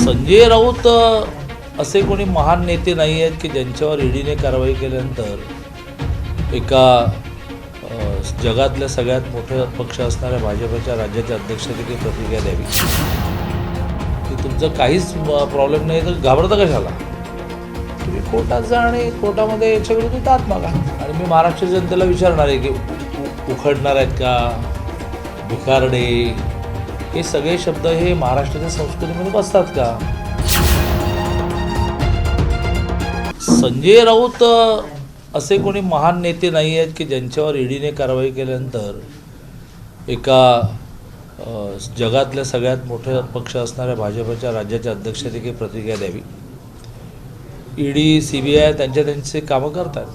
संजय राऊत असे कोणी महान नेते नाही आहेत की ज्यांच्यावर ईडीने कारवाई केल्यानंतर एका जगातल्या सगळ्यात मोठे पक्ष असणाऱ्या भाजपच्या राज्याच्या अध्यक्षाची प्रतिक्रिया द्यावी की तुमचं काहीच प्रॉब्लेम नाही तर घाबरता कशाला, तुम्ही कोर्टात जा आणि कोर्टामध्ये याच्या विरुद्ध हात मागा. आणि मी महाराष्ट्र जनतेला विचारणार आहे की उखडणार आहेत का, भिकारडे, हे सगळे शब्द हे महाराष्ट्राच्या संस्कृतीमध्ये बसतात का? संजय राऊत असे कोणी महान नेते नाही आहेत की ज्यांच्यावर ईडीने कारवाई केल्यानंतर एका जगातल्या सगळ्यात मोठे पक्ष असणाऱ्या भाजपच्या राज्याच्या अध्यक्षाची काही प्रतिक्रिया द्यावी. ईडी CBI त्यांचे कामं करतात.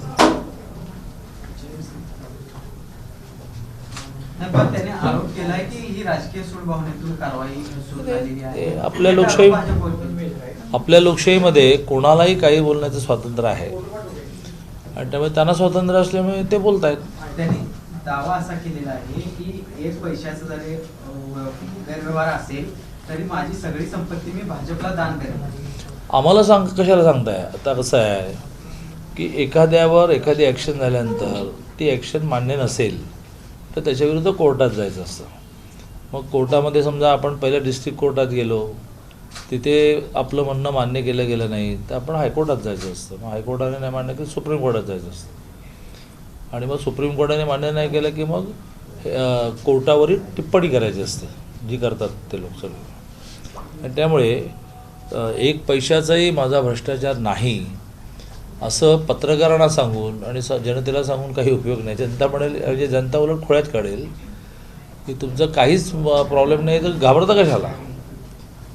त्याने आरोप केलाय की ही राजकीय सूडभावनेतून कारवाई सुरू झालेली आहे. आपल्या लोकशाहीमध्ये कोणालाही काही बोलण्याचं स्वातंत्र्य आहे आणि त्यामुळे त्यांना स्वातंत्र्य असल्यामुळे ते बोलत आहेत. त्यांनी दावा असा केलेला आहे की एक पैशाचा जरी गैरव्यवहार असेल तरी माझी सगळी संपत्ती मी भाजपला दान करेन. आम्हाला कशाला सांगताय? आता कसं आहे की एखाद्यावर एखादी ॲक्शन झाल्यानंतर ती ॲक्शन मान्य नसेल तर त्याच्याविरुद्ध कोर्टात जायचं असतं. मग कोर्टामध्ये समजा आपण पहिल्या डिस्ट्रिक्ट कोर्टात गेलो, तिथे आपलं म्हणणं मान्य केलं गेलं नाही तर आपण हायकोर्टात जायचं असतं. मग हायकोर्टाने नाही मान्य केलं सुप्रीम कोर्टात जायचं असतं आणि मग सुप्रीम कोर्टाने मान्य नाही केलं की मग कोर्टावरील टिप्पणी करायची असते, जी करतात ते लोक सगळे. आणि त्यामुळे एक पैशाचाही माझा भ्रष्टाचार नाही असं पत्रकारांना सांगून आणि जनतेला सांगून काही उपयोग नाही. जनता म्हणेल, म्हणजे जनता उलट खोळ्यात काढेल की तुमचं काहीच प्रॉब्लेम नाही तर घाबरता कशाला,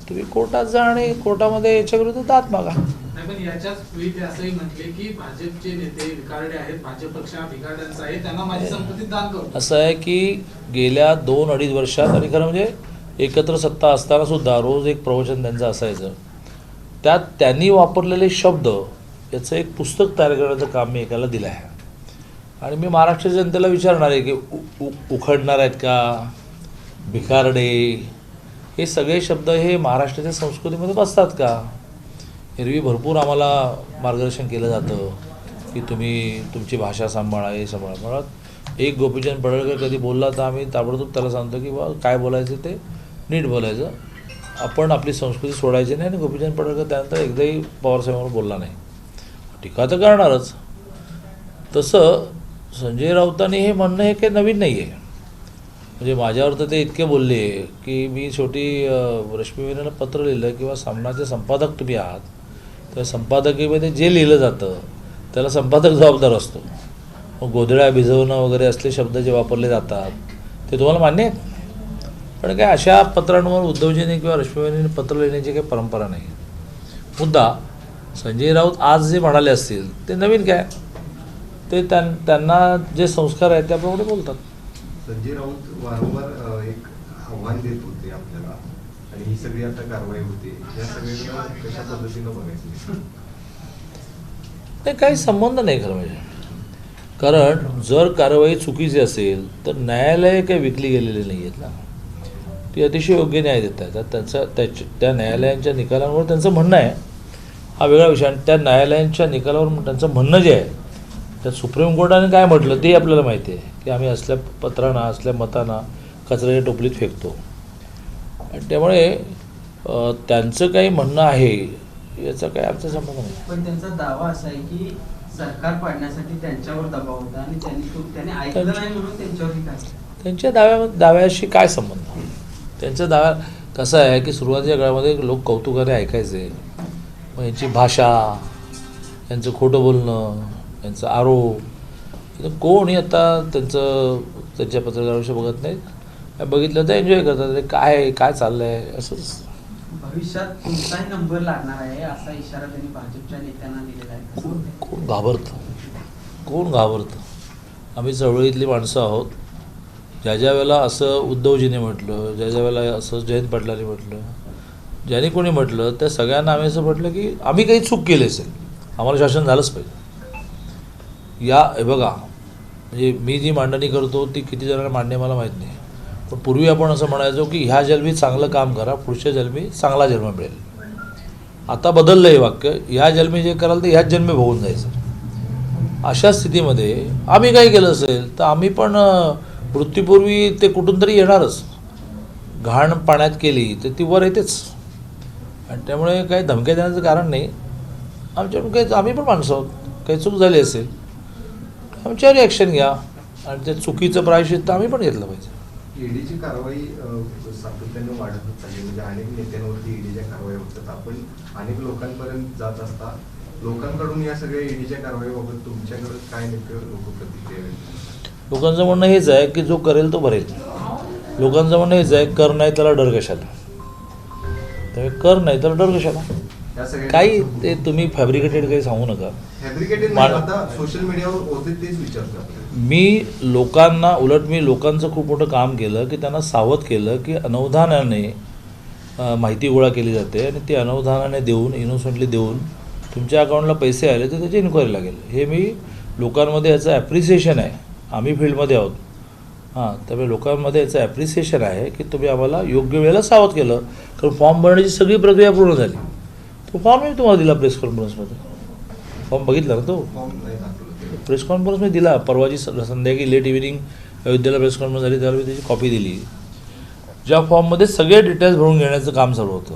तुम्ही कोर्टात जा आणि कोर्टामध्ये याच्या विरुद्ध हात मागा. पण याच्याच वेळी ते असंही म्हटले की भाजपचे नेते भिकारडे आहेत, भाजप पक्ष हा भिकारड्यांचा आहे, त्यांना माझी संपत्ती दान करतो. असं आहे की गेल्या 2-2.5 वर्षात आणि खरं म्हणजे एकत्र सत्ता असताना सुद्धा रोज एक प्रवचन त्यांचं असायचं. त्यात त्यांनी वापरलेले शब्द याचं एक पुस्तक तयार करण्याचं काम मी एकाला दिलं आहे. आणि मी महाराष्ट्र जनतेला विचारणार आहे की उखडणार आहेत का, भिकारडे, हे सगळे शब्द हे महाराष्ट्राच्या संस्कृतीमध्ये बसतात का? एरवी भरपूर आम्हाला मार्गदर्शन केलं जातं की तुम्ही तुमची भाषा सांभाळा, हे सांभाळा. म्हणत एक गोपीचंद पडळकर कधी बोलला तर आम्ही ताबडतोब त्याला सांगतो की बा काय बोलायचं ते नीट बोलायचं, आपण आपली संस्कृती सोडायची नाही. आणि गोपीचंद पडळकर त्यानंतर एकदाही पवारसाहेबांवर बोलला नाही. टीका तर करणारच. तसं संजय राऊतांनी हे म्हणणं हे काही नवीन नाही आहे. म्हणजे माझ्यावर तर ते इतके बोलले की मी शेवटी रश्मीवीरानं पत्र लिहिलं किंवा सामनाचे संपादक तुम्ही आहात, तर संपादकीमध्ये जे लिहिलं जातं त्याला संपादक जबाबदार असतो. मग गोधड्या भिजवणं वगैरे असले शब्द जे वापरले जातात ते तुम्हाला मान्य आहेत. पण काय अशा पत्रांवर उद्धवजींनी किंवा रश्मीवीरांनी पत्र लिहिण्याची काही परंपरा नाही. मुद्दा संजय राऊत आज जे म्हणाले असतील ते नवीन काय, ते त्यांना जे संस्कार आहेत त्याप्रमाणे बोलतात. संजय राऊत वारंवार एक आव्हान देत होते आपल्याला आणि ही सगळी आता कारवाई होते, या सगळ्यांना कशा पद्धतीनं बघायचं? नाही, काही संबंध नाही खरं म्हणजे. कारण जर कारवाई चुकीची असेल तर न्यायालय काही विकली गेलेली नाही आहेत ना, ती अतिशय योग्य न्याय देत आहेत. त्या न्यायालयांच्या निकालांवर त्यांचं म्हणणं आहे, हा वेगळा विषय. आणि त्या न्यायालयांच्या निकालावर त्यांचं म्हणणं जे आहे त्यात सुप्रीम कोर्टाने काय म्हटलं ते आपल्याला माहिती आहे की आम्ही असल्या पत्रांना, असल्या मतांना कचऱ्याच्या टोपलीत फेकतो. आणि त्यामुळे त्यांचं काही म्हणणं आहे याचा काही आमचा संबंध नाही. पण त्यांचा दावा असा आहे की सरकार पाडण्यासाठी त्यांच्यावर दबाव होता आणि त्यांनी ऐकलं नाही म्हणून त्यांच्यावरही काय. त्यांच्या दाव्याशी काय संबंध? त्यांच्या दाव्या कसं आहे की सुरुवातीच्या काळामध्ये लोक कौतुकाने ऐकायचे. मग यांची भाषा, यांचं खोटं बोलणं, यांचा आरोप, कोणी आता त्यांच्या पत्रकाराविषयी बघत नाहीत. बघितलं तर एन्जॉय करतात, अरे काय चाललं आहे असंच. भविष्यात तुमचाही नंबर लागणार आहे असा इशारा त्यांनी भाजपच्या नेत्यांना दिलेला आहे. कोण घाबरतं? आम्ही चळवळीतली माणसं आहोत. ज्या वेळेला असं उद्धवजीने म्हटलं, ज्या वेळेला असं जयंत पाटलांनी म्हटलं, ज्यांनी कोणी म्हटलं त्या सगळ्यांना आम्ही असं म्हटलं की आम्ही काही चूक केली असेल, आम्हाला शासन झालंच पाहिजे. हे बघा, म्हणजे मी जी मांडणी करतो ती किती जणांना मान्य मला माहीत नाही, पण पूर्वी आपण असं म्हणायचो की ह्या जन्मी चांगलं काम करा, पुढच्या जन्मी चांगला जन्म मिळेल. आता बदललं हे वाक्य, ह्या जन्मी जे कराल ते ह्याच जन्मी भोगून जायचं. अशा स्थितीमध्ये आम्ही काही केलं असेल तर आम्ही पण मृत्यूपूर्वी ते कुठून तरी येणारच. घाण पाण्यात केली तर ती वर येतेच, आणि त्यामुळे काही धमक्या देण्याचं कारण नाही. आमच्याकडून काही, आम्ही पण माणसं आहोत, काही चूक झाली असेल आमच्यावर ॲक्शन घ्या, आणि त्या चुकीचं प्रायश्चित्त आम्ही पण घेतलं पाहिजे. ईडीची कारवाई सातत्याने वाढतच चालली, म्हणजे अनेक नेत्यांवरती ईडीच्या कारवाई होतात. आपण अनेक लोकांपर्यंत जात असता, लोकांकडून या सगळ्या ईडीच्या कारवाईबाबत तुमच्याकडे काय नेमकं लोक प्रतिक्रिया देतात? लोकांचं म्हणणं हेच आहे की जो करेल तो भरेल. लोकांचं म्हणणं हेच आहे, कर नाही त्याला डर कशाला. त्यामुळे कर नाही त्याला डर कशाला. या सगळ्या काही ते तुम्ही फॅब्रिकेटेड काही सांगू नका. फॅब्रिकेटेड नाही, आता सोशल मीडियावर होते तेच विचारतो आपण. मी लोकांना, उलट मी लोकांचं खूप मोठं काम केलं की त्यांना सावध केलं की अनवधानाने माहिती गोळा केली जाते, आणि ती अनवधानाने देऊन, इनोसंटली देऊन तुमच्या अकाउंटला पैसे आले तर त्याची इन्क्वायरी लागेल. हे मी लोकांमध्ये याचं ॲप्रिसिएशन आहे. आम्ही फील्डमध्ये आहोत, त्यामुळे लोकांमध्ये याचं ॲप्रिसिएशन आहे की तुम्ही आम्हाला योग्य वेळेला सावध केलं. कारण फॉर्म भरण्याची सगळी प्रक्रिया पूर्ण झाली. तो फॉर्म मी तुम्हाला दिला प्रेस कॉन्फरन्समध्ये. फॉर्म बघितला ना तो? फॉर्म नाही दाखवलं. प्रेस कॉन्फरन्स मी दिला परवाची संध्याकाळी लेट इव्हिनिंग अयोध्येला प्रेस कॉन्फरन्स झाली, त्यावेळी त्याची कॉपी दिली. ज्या फॉर्ममध्ये सगळे डिटेल्स भरून घेण्याचं काम चालू होतं,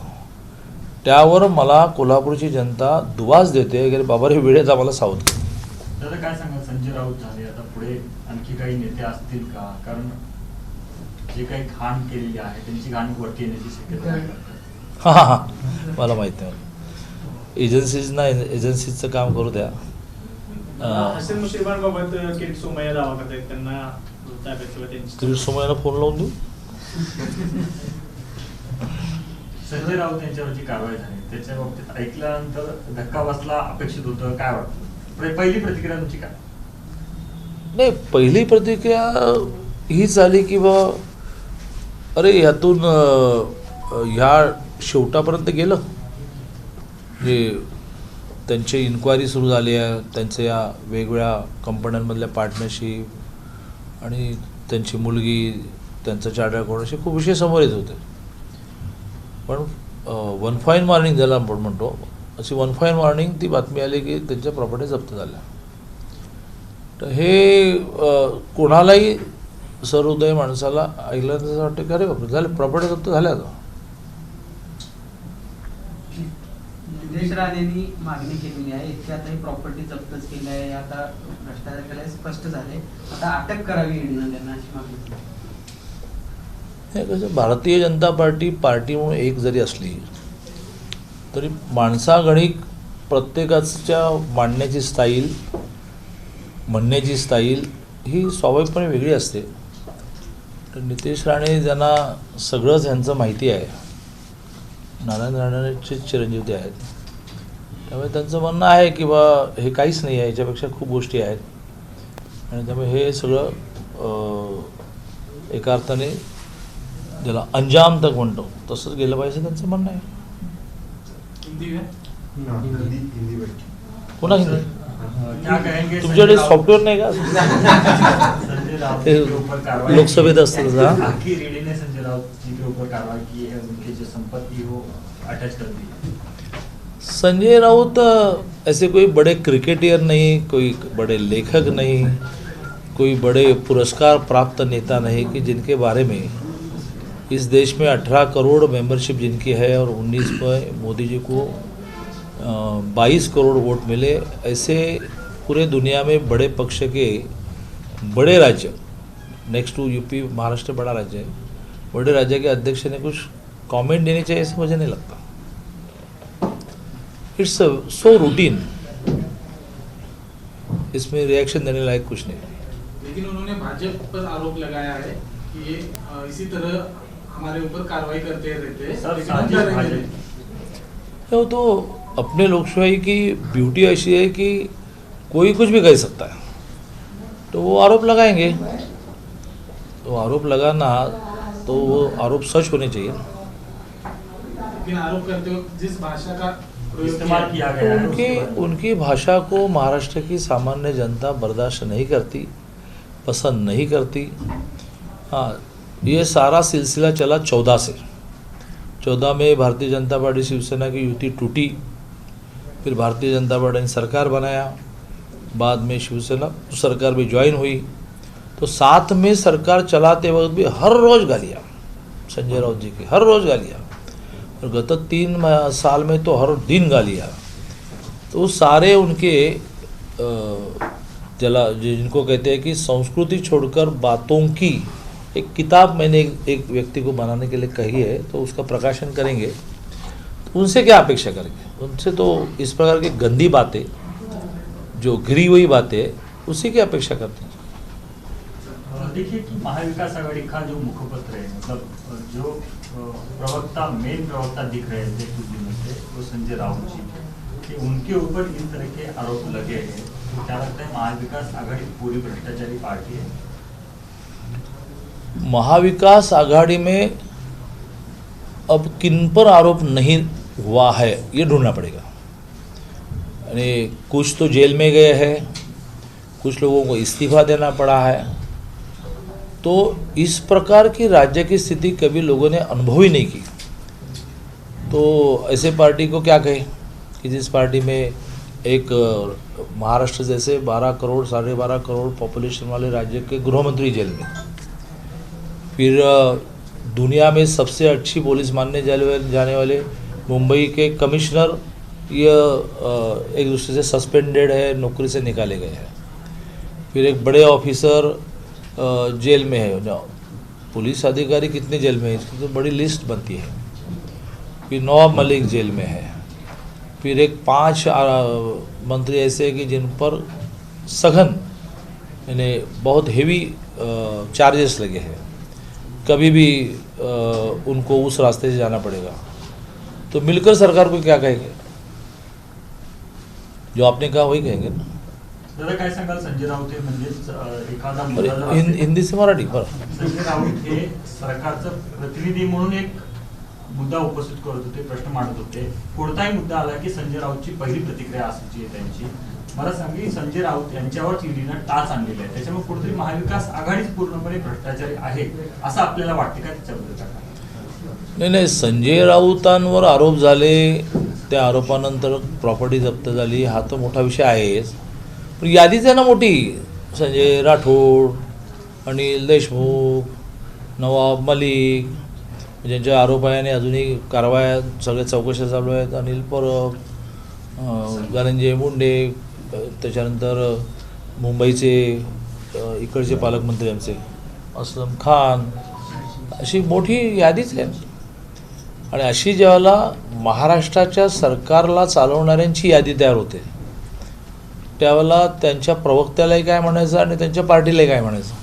त्यावर मला कोल्हापूरची जनता दुवास देते की बाबा हे वेळेत आम्हाला सावध केलं. दादा काय सांगा, संजय राऊत झाले, आता पुढे आणखी काही नेते असतील का? कारण जे काही घाण केलेली आहे त्यांची घाण वरती येण्याची शक्यता आहे. हां मला माहिती नाही. एजन्सीजचं काम करू द्या. हसन मुश्रीफांबाबत किरीट सोमय्या दावा करतायत, त्यांना ताब्यात किंवा त्यांची किरीट सोमय्याला फोन लावून देऊ. संजय राऊत यांच्यावरची कारवाई झाली, त्याच्या बाबतीत ऐकल्यानंतर धक्का बसला अपेक्षित होतं, काय वाटतं? पहिली प्रतिक्रिया तुमची काय? नाही, पहिली प्रतिक्रिया हीच आली की बा अरे ह्यातून ह्या शेवटापर्यंत गेलं. जे त्यांची इन्क्वायरी सुरू झाली आहे, त्यांच्या या वेगवेगळ्या कंपन्यांमधल्या पार्टनरशिप आणि त्यांची मुलगी, त्यांचं चार्टर्ड अकाउंट, असे खूप विषय समोर येत होते. पण वन फाईन मॉर्निंग ज्याला आपण म्हणतो, अशी वन फाईन मॉर्निंग ती बातमी आली की त्यांच्या प्रॉपर्टी जप्त झाल्या. तर हे कोणालाही सहृदय माणसाला ऐकल्यानंतर असं वाटतं की अरे बापरे, झाले प्रॉपर्टी जप्त झाल्या. आता नितेश राणेंनी मागणी केलेली आहे, इतक्यातही प्रॉपर्टी जप्तच केली आहे, आता भ्रष्टाचार केलाय स्पष्ट झाले, आता अटक करावी ईडीनं त्यांना, अशी मागणी. हे कसं, भारतीय जनता पार्टी म्हणून एक जरी असली तरी माणसागणिक प्रत्येकाच्या मांडण्याची स्टाईल, म्हणण्याची स्टाईल ही स्वाभाविकपणे वेगळी असते. तर नितेश राणे ज्यांना सगळंच ह्यांचं माहिती आहे, नारायण राणेचे चिरंजीव ते आहेत, त्यामुळे त्यांचं म्हणणं आहे की बा हे काहीच नाही आहे, याच्यापेक्षा खूप गोष्टी आहेत, आणि त्यामुळे हे सगळं एका अर्थाने ज्याला अंजाम तक म्हणतो तसंच गेलं पाहिजे, त्यांचं म्हणणं आहे. हिंदी पुन्हा हिंदी क्या कहेंगे तुमच्याकडे सॉफ्टवेअर नाही का? संजय राउत ते के ऊपर कार्रवाई लोकसभेत असतं तसं, हां? आखिर ईडी ने संजय राउत जी के ऊपर कार्रवाई की है, उनकी जो संपत्ति वो अटैच कर दी है. संजय राउत ऐसे कोई बड़े क्रिकेटर नहीं, कोई बड़े लेखक नहीं, कोई बड़े पुरस्कार प्राप्त नेता नहीं कि जिनके बारे में इस देश में 18 करोड़ मेंबरशिप जिनकी है और 19 में मोदी जी को 22 करोड़ वोट मिले, ऐसे पूरे दुनिया में बड़े पक्ष के बड़े राज्य, नेक्स्ट टू यूपी महाराष्ट्र बड़ा राज्य है, बड़े राज्य के अध्यक्ष ने कुछ कमेंट देनी चाहिए ऐसे मुझे नहीं लगता. इट्स सो रूटीन, इसमें रिएक्शन देने लायक कुछ नहीं. लेकिन उन्होंने भाजपा पर आरोप लगाया है कि ये इसी तरह हमारे ऊपर कार्रवाई करते रहते हैं, सर, लेकिन हम साजिश करेंगे भाजपा. नहीं. वो तो अपने लोकशाही की ब्यूटी ऐसी है कि कोई कुछ भी कह सकता है, तो वो आरोप लगाएंगे. तो आरोप लगाना तो वो आरोप सच होने चाहिए. लेकिन आरोप करते वक्त जिस भाषा का प्रयोग इस्तेमाल किया गया है उनकी उसके बाद- उनकी भाषा को महाराष्ट्र की सामान्य जनता बर्दाश्त नहीं करती, पसंद नहीं करती. हाँ, ये सारा सिलसिला चला 14 से. 14 में भारतीय जनता पार्टी शिवसेना की युति टूटी, फिर भारतीय जनता पार्टी ने सरकार बनाया, बाद में शिवसेना सरकार भी ज्वाइन हुई। तो साथ में सरकार चलाते वक्त भी हर रोज़ गालियाँ संजय राउत जी की, हर रोज़ गालियाँ, और गत 3 साल में तो हर दिन गालियाँ। तो सारे उनके जिनको कहते हैं कि संस्कृति छोड़कर बातों की एक किताब मैंने एक व्यक्ति को बनाने के लिए कही है, तो उसका प्रकाशन करेंगे। तो उनसे क्या अपेक्षा करेंगे? उनसे तो इस प्रकार की गंदी बातें, जो गिरी हुई बातें, उसी की अपेक्षा करते हैं। देखिए कि महाविकास आघाड़ी का जो मुखपत्र है, मतलब जो प्रवक्ता, मेन प्रवक्ता दिख रहे थे कुछ दिनों से, वो संजय राउत जी, कि उनके ऊपर इस तरह के आरोप लगे हैं। तो क्या लगता है महाविकास आघाड़ी पूरी भ्रष्टाचारी पार्टी है? महाविकास आघाड़ी में अब किन पर आरोप नहीं हुआ है ये ढूंढना पड़ेगा। यानी कुछ तो जेल में गए हैं, कुछ लोगों को इस्तीफा देना पड़ा है। तो इस प्रकार की राज्य की स्थिति कभी लोगों ने अनुभव ही नहीं की। तो ऐसे पार्टी को क्या कहें कि जिस पार्टी में एक महाराष्ट्र जैसे 12 करोड़ 12.5 करोड़ पॉपुलेशन वाले राज्य के गृहमंत्री जेल में, फिर दुनिया में सबसे अच्छी पुलिस मानने जाने वाले मुंबई के कमिश्नर ये एक दूसरे से सस्पेंडेड है, नौकरी से निकाले गए हैं। फिर एक बड़े ऑफिसर जेल में है। पुलिस अधिकारी कितने जेल में है इसकी तो बड़ी लिस्ट बनती है। फिर नवाब मलिक जेल में है। फिर एक 5 मंत्री ऐसे कि जिन पर सघन यानी बहुत हेवी चार्जेस लगे हैं, कभी भी उनको उस रास्ते से जाना पड़ेगा। तो मिलकर सरकार को क्या कहेंगे? जो आपने कहा वही कहेंगे ना। दादा काय सांगाल संजय राऊत हे म्हणजे एखादा मुद्दा जर असेल- हिंदी से मराठी बरं. संजय राऊत हे सरकारचं प्रतिनिधी म्हणून एक मुद्दा उपस्थित करत होते, प्रश्न मांडत होते. कोणताही मुद्दा आला की संजय राऊतची पहिली प्रतिक्रिया असायची त्यांची. मला सांगा संजय राऊत यांच्यावर ईडीनं टाच आणलेली आहे, त्याच्यामुळे कुठेतरी महाविकास आघाडीच पूर्णपणे भ्रष्टाचारी आहे असं आपल्याला वाटतं का? त्याच्याबद्दल काय? नाही, संजय राऊतांवर आरोप झाले, त्या आरोपानंतर प्रॉपर्टी जप्त झाली, हा तर मोठा विषय आहेच. पण यादीच आहे ना मोठी. संजय राठोड, अनिल देशमुख, नवाब मलिक, ज्यांच्या आरोप आहे आणि अजूनही कारवाया सगळ्या चौकशा चालू आहेत. अनिल परब, धनंजय मुंडे, त्याच्यानंतर मुंबईचे इकडचे पालकमंत्री आमचे असलम खान, अशी मोठी यादीच आहे. आणि अशी ज्यावेळेला महाराष्ट्राच्या सरकारला चालवणाऱ्यांची यादी तयार होते, त्यावेळेला त्यांच्या प्रवक्त्यालाही काय म्हणायचं आणि त्यांच्या पार्टीलाही काय म्हणायचं.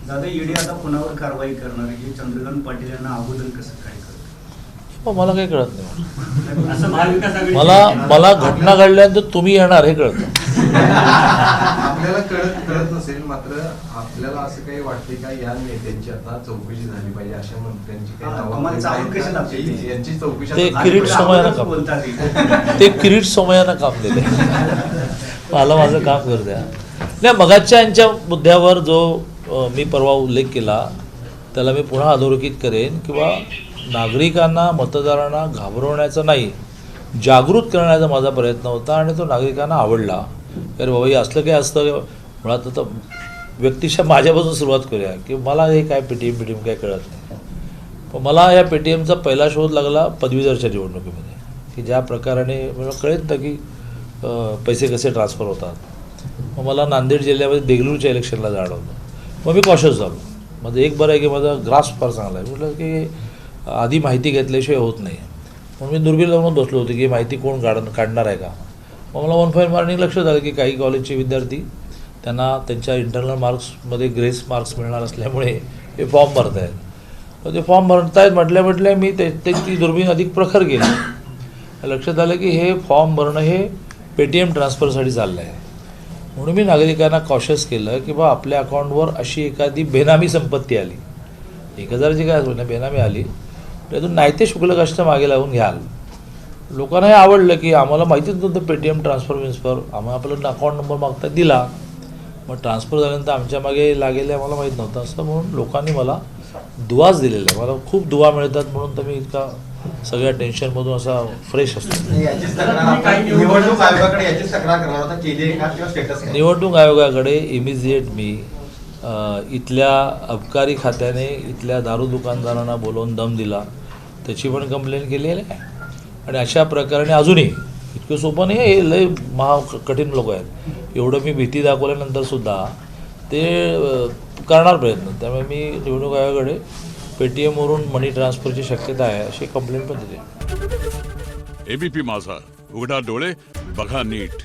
दादा, ईडी आता पुण्यावर कारवाई करणार आहे, चंद्रकांत पाटील यांना अगोदर कसं काय करतं? मला काही कळत नाही. असं महाविकास आघाडी मला घटना घडल्यानंतर तुम्ही येणार हे कळतं. आपल्याला कळत नसेल, मात्र आपल्याला असं काही वाटते का या नेत्यांची आता चौकशी झाली पाहिजे, अशा मंत्र्यांची काही नावं तुम्हाला चावून कशी लागते? यांची चौकशी ते आता किरीट झाली समयानं पाहिजे. काम, ते किरीट समयानं काम दिले. मला माझं काम करू द्या. नाही, मगाच्या यांच्या मुद्द्यावर जो मी परवा उल्लेख केला त्याला मी पुन्हा अधोरेखित करेन किंवा नागरिकांना, मतदारांना घाबरवण्याचा नाही, जागृत करण्याचा माझा प्रयत्न होता आणि तो नागरिकांना आवडला. अरे बाबा, हे असलं काय असतं. मुळात आता व्यक्तिशः माझ्यापासून सुरुवात करूया की मला हे काय पेटीएम काय कळत नाही. पण मला या पेटीएमचा पहिला शोध लागला पदवीधरच्या निवडणुकीमध्ये, की ज्या प्रकाराने मला कळत की पैसे कसे ट्रान्सफर होतात. मग मला नांदेड जिल्ह्यामध्ये देगलूरच्या इलेक्शनला जाणं होतं. मग मी कॉशियस झालो. माझं एक बरं आहे की माझा ग्रास्प फार चांगला आहे. म्हटलं की आधी माहिती घेतल्याशिवाय होत नाही. म्हणून मी दुर्बीण लावून बसलो होतो की माहिती कोण काढणार आहे का. मग मला 1 फाईन मॉर्निंग लक्षात आलं की काही कॉलेजचे विद्यार्थी त्यांना त्यांच्या इंटरनल मार्क्समध्ये ग्रेस मार्क्स मिळणार असल्यामुळे हे फॉर्म भरत आहेत. तर ते फॉर्म भरतायत म्हटल्या मी ती दुर्बीण अधिक प्रखर केली. लक्षात आलं की हे फॉर्म भरणं हे पेटीएम ट्रान्सफरसाठी चाललं आहे. म्हणून मी नागरिकांना कॉशियस केलं की बा आपल्या अकाउंटवर अशी एखादी बेनामी संपत्ती आली, 1000ची काय असो ना, बेनामी आली, त्यातून नाही ते शुल्क कष्ट मागे लावून घ्याल. लोकांना हे आवडलं की आम्हाला माहितीच नव्हतं पेटीएम ट्रान्सफर आम्हाला आपला अकाउंट नंबर मागता दिला. मग ट्रान्सफर झाल्यानंतर आमच्या मागे लागेल आम्हाला माहीत नव्हतं. असं म्हणून लोकांनी मला दुवाच दिलेला आहे. मला खूप दुवा मिळतात म्हणून तर मी इतका सगळ्या टेन्शनमधून असा फ्रेश असतो. याचीच तक्रार निवडणूक आयोगाकडे याचीच तक्रार करणार होता, केली आहे का किंवा स्टेटस काय? निवडणूक आयोगाकडे इमिजिएट मी इथल्या अबकारी खात्याने इथल्या दारू दुकानदारांना बोलवून दम दिला त्याची पण कंप्लेंट केलेली आहे. आणि अशा प्रकारे अजूनही इतकं सोपं नाही, हे लय कठीण लोक आहेत. एवढं मी भीती दाखवल्यानंतरसुद्धा ते करणार प्रयत्न. त्यामुळे मी निवडणूक आयोगाकडे पेटीएमवरून मनी ट्रान्सफरची शक्यता आहे अशी कंप्लेंट पण दिली. एबीपी माझा, उघडा डोळे बघा नीट.